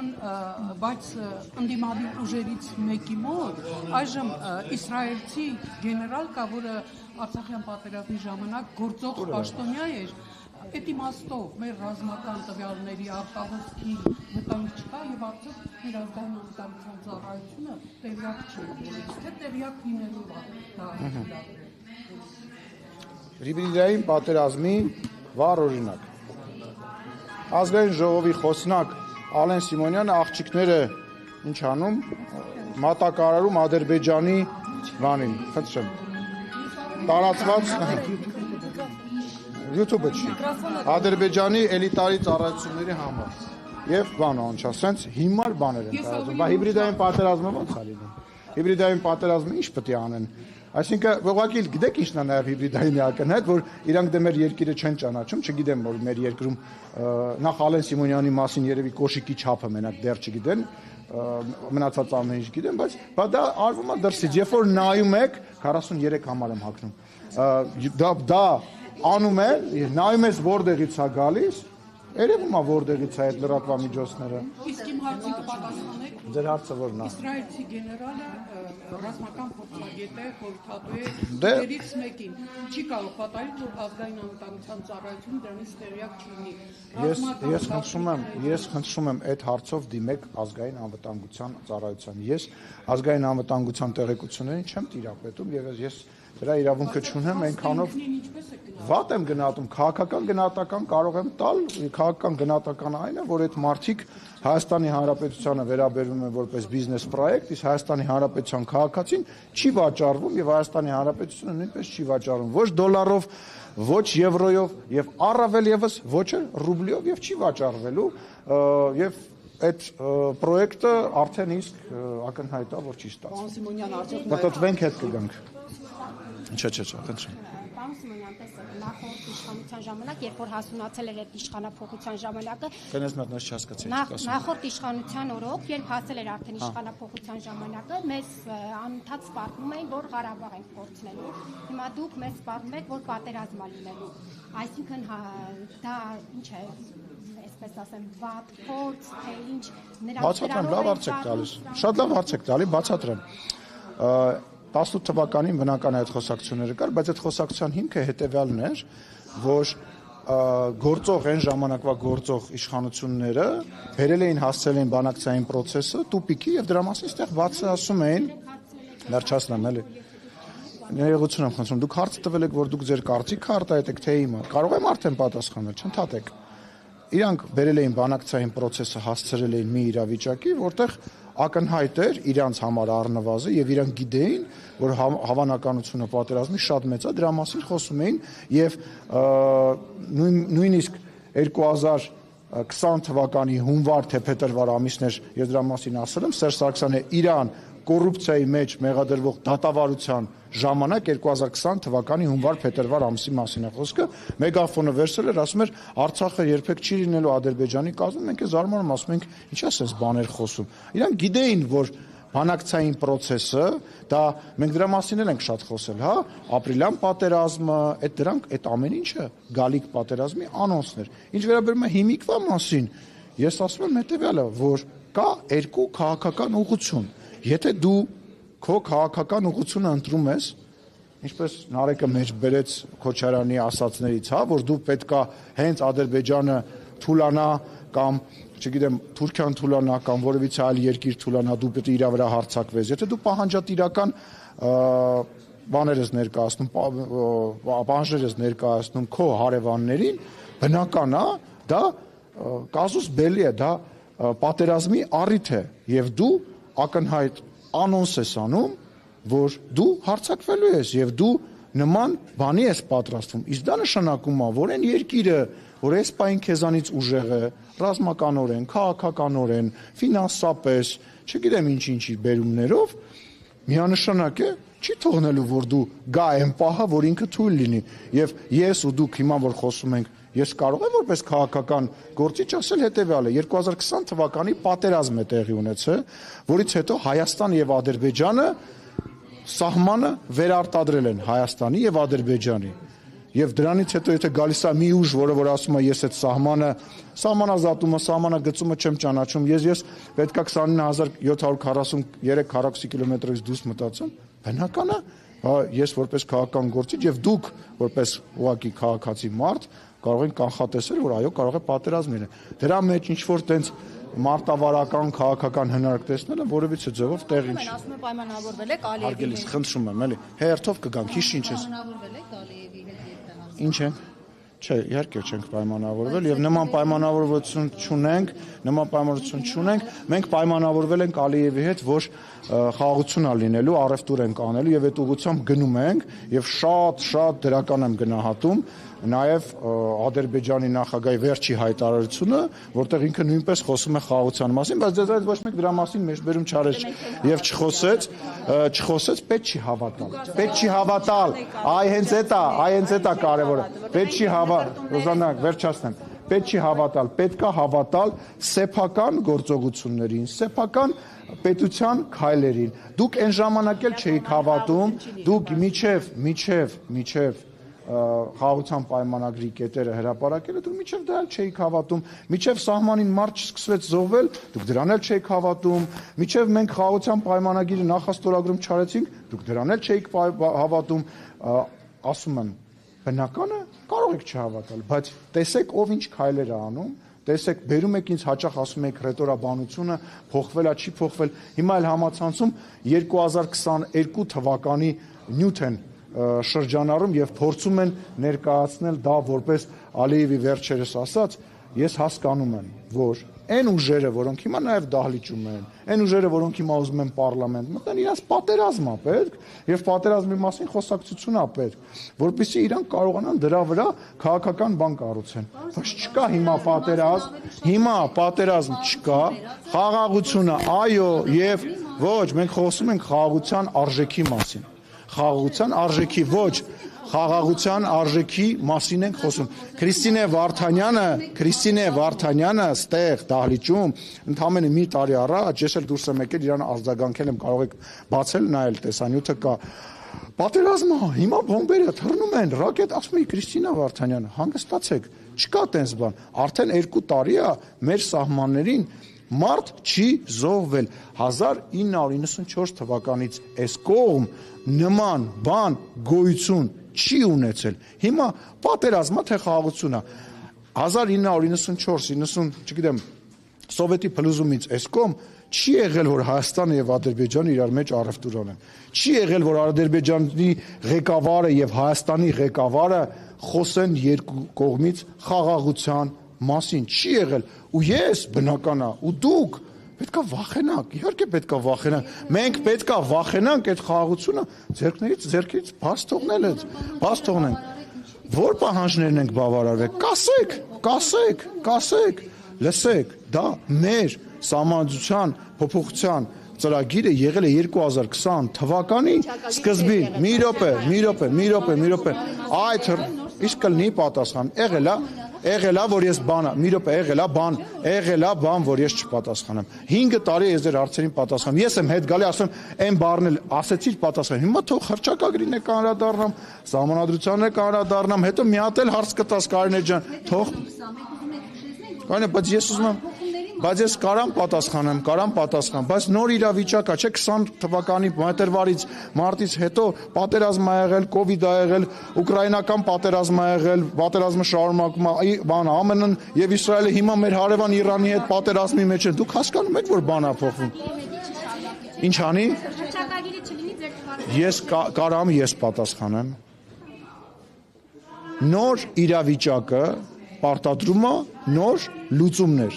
ուրեմն բայց ընդդիմադիր ուժերից մեկի մոտ այժմ իսրայելցի գեներալ կա, որը Արցախյան պատերազմի ժամանակ գործող պաշտոնյա էր, այդ իմաստով մեր ռազմական տվյալների արտահոսքի վտանգ չկա եւ արդյոք մեր ազգային անվտանգության ծառայությունը տեղյակ չէ, թե տեղյակ լինելու է դա։ Հիբրիդային պատերազմի վառ օրինակ։ Ազգային ժողովի խոսնակ Ալեն Սիմոնյանը աղջիկները ինչ անում, մատակարարում Ադրբեջանի բանին, խնդրեմ։ Տարածված YouTube-ը չի։ Ադրբեջանի էլիտարի ծառայությունների համար։ Եվ բանը անչա, սենց հիմար բաներ են տարածում։ Բա հիբրիդային պատերազմը ո՞նց է լինում։ Հիբրիդային պատերազմը ինչ պետք է անեն։ Այսինքն ուղղակի գիտեք ինչն է նաև հիբրիդային ակնհայտ, որ իրանք դե մեր երկիրը չեն ճանաչում, չգիտեմ որ մեր երկրում նախ Ալեն Սիմոնյանի մասին երևի կոշիկի չափը մենակ դեռ չգիտեն, մնացած ամեն ինչ գիտեմ, բայց դա արվում է դրսից, երբ որ նայում եք 43 համար եմ հագնում։ Դա անում է, նայում ես որտեղից է գալիս, երևում է որտեղից է այդ լրատվամիջոցները։ Իսկ իմ հարցին կպատասխանեք։ Ձեր հարցը որն է։ Իսրայելցի գեներալը ռազմական փորձագետ է, խորհրդատու է, Դե դերից մեկին չի կարող պատահել, որ ազգային անվտանգության ծառայությունը դրանից տեղյակ չլինի։ Ես խնդրում եմ այդ հարցով դիմեք ազգային անվտանգության ծառայության։ Ես ազգային անվտանգության տեղեկություններին չեմ տիրապետում եւ ես դրա իրավունքը չունեմ, այնքանով վատ եմ գնահատում, քաղաքական գնահատական կարող եմ տալ, քաղաքական գնահատականը այն է, որ այդ մարդիկ Հայաստանի Հանրապետությանը վերաբերվում են որպես բիզնես պրոյեկտ, իսկ Հայաստանի Հանրապետության քաղաքացին չի վաճառվում եւ Հայաստանի Հանրապետությունը նույնպես չի վաճառվում ոչ դոլարով, ոչ եվրոյով եւ առավել եւս ոչ ռուբլիով եւ չի վաճառվելու եւ այդ պրոյեկտը արդեն իսկ ակնհայտ է, որ չի ստացվում։ Պատտվենք հետ կգանք։ Չէ, խնդրեմ։ Պարոն Սիմոնյան, տեսեք, նախորդ իշխանության ժամանակ, երբ որ հասունացել էր այդ իշխանափոխության ժամանակը, նախորդ իշխանության օրոք, երբ հասել էր արդեն իշխանափոխության ժամանակը, մեզ անընդհատ սպառնում էին, որ Ղարաբաղ ենք կորցնելու։ Հիմա դուք մեզ սպառնում եք, որ պատերազմ է լինելու։ Այսինքն դա ինչ է, այսպես ասեմ, վատ փորձ, թե ինչ նրանց բացատրեմ, լավ հարց եք տալիս։ Շատ լավ հարց եք տալի, բացատրեմ։ 18 թվականին բնական այդ խոսակցությունները կար, բայց այդ խոսակցության հիմքը հետևյալն էր, որ գործող այն ժամանակվա գործող իշխանությունները բերել էին հասցրել էին բանակցային process-ը տուպիկի եւ դրա մասին այստեղ բացը ասում էին վերջացնեմ էլի ներողություն եմ խնդրում դուք հարց տվել եք որ դուք ձեր կարծիքը արտահայտեք թե իմը կարող եմ արդեն պատասխանել չընդհատեք իրանք բերել էին բանակցային process-ը հասցրել էին մի իրավիճակի որտեղ ակնհայտ էր իրանց համար առնվազն եւ իրանք գիտեին որ հավանականությունը պատերազմի շատ մեծ է դրա մասին խոսում էին եւ նույնիսկ 2020 թվականի հունվար թե փետրվար ամիսներ ես դրա մասին ասել եմ Սերժ Սարգսյանը Իրան կոռուպցիայի մեջ մեղադրվող դատավարության ժամանակ 2020 թվականի հունվար-փետրվար ամսի մասին է խոսքը մեգաֆոնը վերցրել էր ասում էր Արցախը երբեք չի լինելու Ադրբեջանի կազմում մենք է զարմանում ասում ենք ինչա sense բաներ խոսում իրանք գիտեին որ բանակցային process-ը դա մենք դրա մասին էլ ենք շատ խոսել հա ապրիլյան պատերազմը այդ դրանք այդ ամեն ինչը գալիք պատերազմի անոնսներ ինչ վերաբերում է հիմիկվա մասին ես ասում եմ հետեւյալը որ կա երկու քաղաքական ուղղություն Եթե դու քո քաղաքական ուղղությունը ընտրում ես, ինչպես Նարեկը մեջ բերեց Քոչարյանի ասածներից, հա, որ դու պետքա հենց Ադրբեջանը թուլանա կամ, չգիտեմ, Թուրքիան թուլանա կամ որևիցե այլ երկիր թուլանա, դու պետք է իր վրա հարձակվես։ Եթե դու պահանջատիրական բաներ ես ներկայացնում, պահանջներ ես ներկայացնում քո հարևաններին, բնական է, դա կազուս բելի է, դա պատերազմի առիթ է եւ դու ակնհայտ անոնս ես անում, որ դու հարձակվելու ես եւ դու նման բանի ես պատրաստվում։ Իսկ դա նշանակում է, որ այն երկիրը, որ այս պայն քեզանից ուժեղ է, ռազմականորեն, քաղաքականորեն, ֆինանսապես, չգիտեմ ինչ-ինչի բերումներով, միանշանակ է, չի թողնելու, որ դու գա այն պահը, որ ինքը թույլ լինի։ Եվ ես ու դուք հիմա որ խոսում ենք Ես կարող եմ որպես քաղաքական գործիչ ասել հետևյալը 2020 թվականի պատերազմ է տեղի ունեցել, որից հետո Հայաստան եւ Ադրբեջանը սահմանը վերարտադրել են Հայաստանի եւ Ադրբեջանի։ Եվ դրանից հետո եթե գալիս է մի ուժ, որը ասում է ես այդ սահմանազատումը, սահմանագծումը չեմ ճանաչում, ես պետքա 29743 քառակուսի կիլոմետրից դուրս մտածեմ, բնական է, ես որպես քաղաքական գործիչ եւ դուք որպես ուղղակի քաղաքացի մարդ կարող եք կանխատեսել, որ այո, կարող է պատերազմ լինել։ Դրա մեջ ինչ որ տենց մարտավարական քաղաքական հնարք տեսնելը որևիցե ձևով տեղի չի։ Ասում եմ պայմանավորվել եք Ալիևի հետ։ Արգելիս, խնդրում եմ, էլի, հերթով կգանք, հիշ ինչ ես։ Պայմանավորվել եք Ալիևի հետ երբեմն։ Ինչ ենք։ Չէ, իհարկե չենք պայմանավորվել եւ նման պայմանավորվածություն չունենք, մենք պայմանավորվել ենք Ալիևի հետ, որ խաղաղություն է լինելու, առևտուր ենք անելու եւ այդ ուղղությամբ գնում ենք եւ շատ դրական եմ գնահատում նաև Ադրբեջանի նախագահի վերջի հայտարարությունը, որտեղ ինքը նույնպես խոսում է խաղաղության մասին, բայց դες այդ ոչ մեկ դրա մասին մեջբերում չարեց եւ չխոսեց, պետք չի հավատալ։ Պետք չի հավատալ։ Այ հենց էտա կարևորը։ Պետք չի Ռոզանա, վերջացնեմ։ Պետք չի հավատալ, պետքա հավատալ սեփական գործողություններին, սեփական պետության քայլերին։ Դուք այն ժամանակ էլ չէիք հավատում, դուք միջև խաղաղության պայմանագրի կետերը հրապարակելը դուք միջև դա էլ չէիք հավատում, միջև սահմանին մարդ չսկսվեց զոհվել, դուք դրան էլ չէիք հավատում, միջև մենք խաղաղության պայմանագիրը նախաստորագրում չարեցինք, դուք դրան էլ չէիք հավատում, ասում եմ, բնական է, կարող եք չհավատալ, բայց տեսեք ով ինչ քայլեր է անում, տեսեք, բերում եք ինձ հաճախ ասում եք ռետորաբանությունը փոխվել է, չի փոխվել, հիմա էլ համացանցում 2022 թվականի նյութ են շրջանառում եւ փորձում են ներկայացնել դա որպես Ալիևի վերջերս ասած, ես հասկանում եմ, որ այն ուժերը, որոնք հիմա նաեւ դահլիճում են, այն ուժերը, որոնք հիմա ուզում են պարլամենտ մտնեն, իրանց պատերազմ է պետք եւ պատերազմի մասին խոսակցություն է պետք, որպեսզի իրանք կարողանան դրա վրա քաղաքական բան կառուցեն։ Բայց չկա հիմա պատերազմ չկա, խաղաղությունը, այո, եւ ոչ, մենք խոսում ենք խաղաղության արժեքի մասին։ Խաղաղության արժեքի ոչ, խաղաղության արժեքի մասին ենք խոսում։ Քրիստինե Վարդանյանը ստեղ դահլիճում ընդամենը մի տարի առաջ ես էլ դուրս եմ եկել իրան արձագանքել եմ, կարող եք բացել նայել տեսանյութը կա։ Պատերազմը հիմա բոմբերը թռնում են, ռակետ, ասում է Քրիստինա Վարդանյանը, հանգստացեք, չկա տենց բան։ Արդեն 2 տարի է մեր սահմաններին մարդ չի զոհվել 1994 թվականից այս կողմ նման բան գոյություն չի ունեցել։ Հիմա պատերազմա թե խաղաղությունա 1994-90, չգիտեմ, սովետի փլուզումից այս կողմ չի եղել որ Հայաստանը եւ Ադրբեջանը իրար մեջ առևտուր անեն։ Չի եղել որ Ադրբեջանի ղեկավարը եւ Հայաստանի ղեկավարը խոսեն երկու կողմից խաղաղության մասին, չի եղել։ Ու ես բնական է, ու դուք պետքա վախենանք, իհարկե պետքա վախենանք։ Մենք պետքա վախենանք այդ խաղաղությունը ձեռքից բաց թողնենք։ Որ պահանջներն ենք բավարարվել, կասեք, լսեք, դա մեր սահմանադրության փոփոխության ծրագիրը եղել է 2020 թվականի սկզբին։ Մի րոպե։ Այդ իսկ կլինի պատասխան։ Եղել է որ ես եղել է բան, որ ես չպատասխանեմ։ 5 տարի ես ձեր հարցերին պատասխանում։ Ես եմ հետ գալի ասում այն բառն էլ ասեցիր պատասխան։ Հիմա թող հռչակագրին է կանրադառնամ, սահմանադրությանն է կանրադառնամ, հետո մի հատ էլ հարց կտաս Կարինե ջան, թող։ Կարինե, բայց ես ուզում եմ Բայց ես կարամ պատասխանեմ, բայց նոր իրավիճակ է, չէ 20 թվականի մարտից հետո պատերազմ ա եղել, կովիդ ա եղել, ուկրաինական պատերազմ ա եղել, պատերազմը շարունակում է, բանը ԱՄՆ-ն եւ Իսրայելը հիմա մեր հարևան Իրանի հետ պատերազմի մեջ են։ Դուք հասկանում եք, որ բան ա փոխվում։ Ինչ անի։ Ես կարամ պատասխանեմ։ Նոր իրավիճակը պարտադրում է նոր լուծումներ։